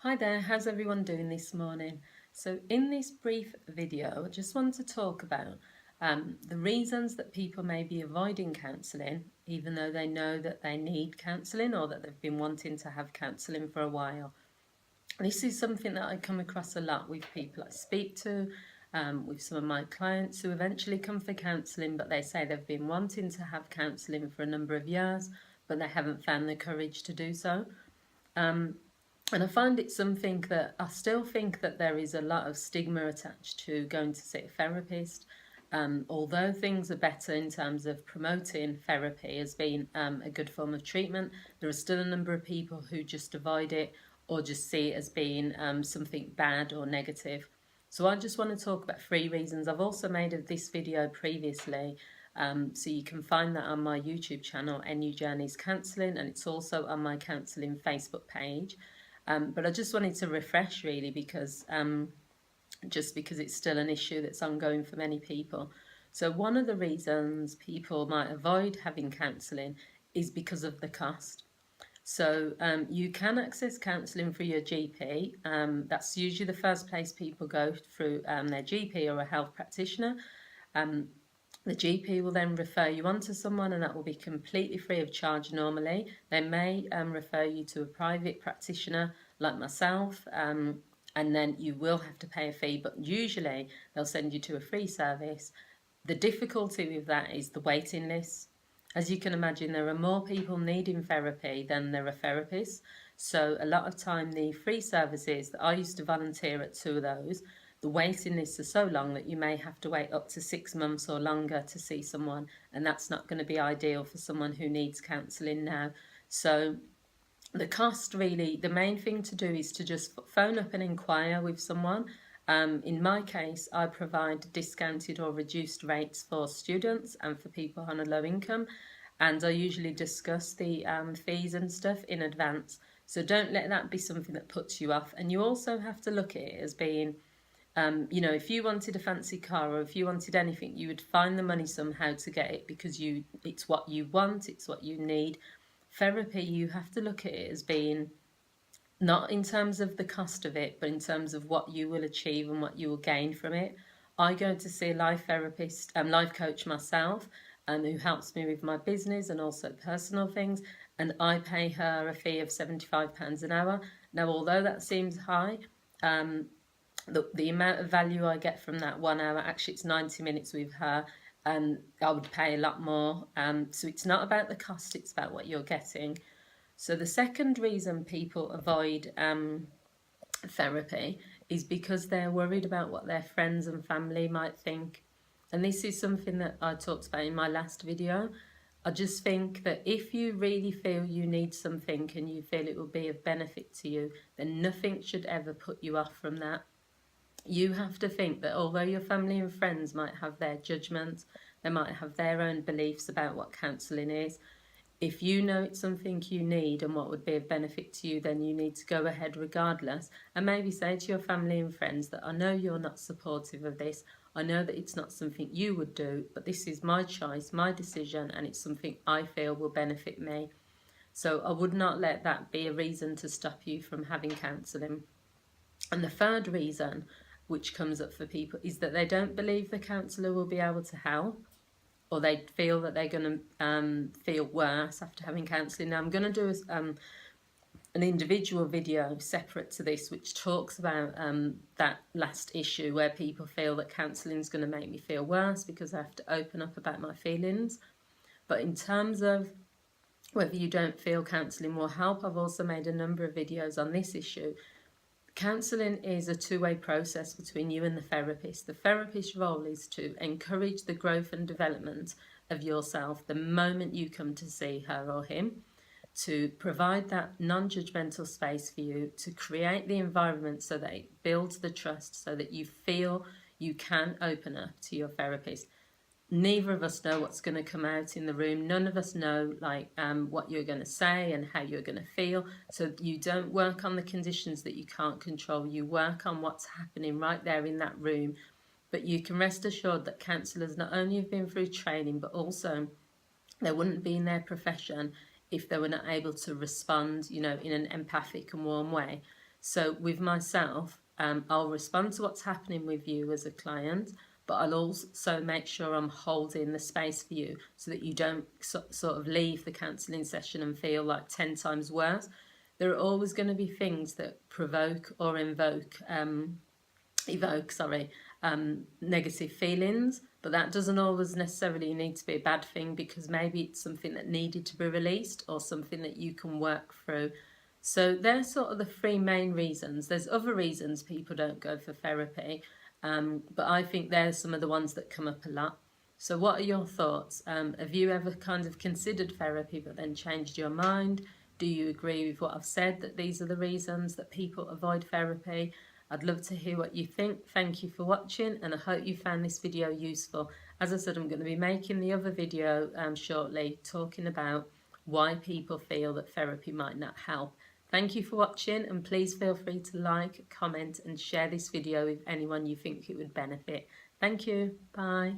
Hi there, how's everyone doing this morning? So in this brief video, I just want to talk about the reasons that people may be avoiding counselling, even though they know that they need counselling or that they've been wanting to have counselling for a while. This is something that I come across a lot with people I speak to, with some of my clients who eventually come for counselling, but they say they've been wanting to have counselling for a number of years, but they haven't found the courage to do so. And I find it something that I still think that there is a lot of stigma attached to going to see a therapist. Although things are better in terms of promoting therapy as being a good form of treatment, there are still a number of people who just avoid it or just see it as being something bad or negative. So I just want to talk about 3 reasons. I've also made this video previously, so you can find that on my YouTube channel, NU Journeys Counselling, and it's also on my counselling Facebook page. But I just wanted to refresh really because it's still an issue that's ongoing for many people. So one of the reasons people might avoid having counselling is because of the cost. So you can access counselling through your GP. That's usually the first place people go through their GP or a health practitioner. The GP will then refer you on to someone, and that will be completely free of charge normally. They may refer you to a private practitioner like myself, and then you will have to pay a fee, but usually they'll send you to a free service. The difficulty with that is the waiting list. As you can imagine, there are more people needing therapy than there are therapists. So a lot of time, the free services that I used to volunteer at 2 of those, the waiting lists are so long that you may have to wait up to 6 months or longer to see someone, and that's not going to be ideal for someone who needs counselling now. So the cost, really, the main thing to do is to just phone up and inquire with someone. In my case, I provide discounted or reduced rates for students and for people on a low income, and I usually discuss the fees and stuff in advance. So don't let that be something that puts you off. And you also have to look at it as being, if you wanted a fancy car or if you wanted anything, you would find the money somehow to get it because it's what you want, it's what you need. Therapy, you have to look at it as being not in terms of the cost of it, but in terms of what you will achieve and what you will gain from it. I go to see a life therapist, life coach myself, who helps me with my business and also personal things, and I pay her a fee of £75 an hour. Now, although that seems high, the amount of value I get from that 1 hour, actually it's 90 minutes with her, and I would pay a lot more. So it's not about the cost, it's about what you're getting. So the second reason people avoid therapy is because they're worried about what their friends and family might think. And this is something that I talked about in my last video. I just think that if you really feel you need something and you feel it will be of benefit to you, then nothing should ever put you off from that. You have to think that although your family and friends might have their judgments, they might have their own beliefs about what counselling is, if you know it's something you need and what would be of benefit to you, then you need to go ahead regardless, and maybe say to your family and friends that I know you're not supportive of this, I know that it's not something you would do, but this is my choice, my decision, and it's something I feel will benefit me. So I would not let that be a reason to stop you from having counselling. And the third reason which comes up for people is that they don't believe the counsellor will be able to help, or they feel that they're going to feel worse after having counselling. Now, I'm going to do an individual video separate to this which talks about that last issue where people feel that counselling is going to make me feel worse because I have to open up about my feelings. But in terms of whether you don't feel counselling will help, I've also made a number of videos on this issue. Counselling is a two-way process between you and the therapist. The therapist's role is to encourage the growth and development of yourself the moment you come to see her or him, to provide that non-judgmental space for you, to create the environment so that it builds the trust so that you feel you can open up to your therapist. Neither of us know what's going to come out in the room. None of us know what you're going to say and how you're going to feel. So you don't work on the conditions that you can't control. You work on what's happening right there in that room. But you can rest assured that counsellors not only have been through training, but also they wouldn't be in their profession if they were not able to respond, in an empathic and warm way. So with myself, I'll respond to what's happening with you as a client, but I'll also make sure I'm holding the space for you so that you don't sort of leave the counselling session and feel like 10 times worse. There are always going to be things that provoke or evoke negative feelings, but that doesn't always necessarily need to be a bad thing, because maybe it's something that needed to be released or something that you can work through. So they're sort of the three main reasons. There's other reasons people don't go for therapy, but I think they're some of the ones that come up a lot. So what are your thoughts? Have you ever kind of considered therapy but then changed your mind? Do you agree with what I've said, that these are the reasons that people avoid therapy? I'd love to hear what you think. Thank you for watching, and I hope you found this video useful. As I said, I'm going to be making the other video shortly, talking about why people feel that therapy might not help. Thank you for watching, and please feel free to like, comment and share this video with anyone you think it would benefit. Thank you. Bye.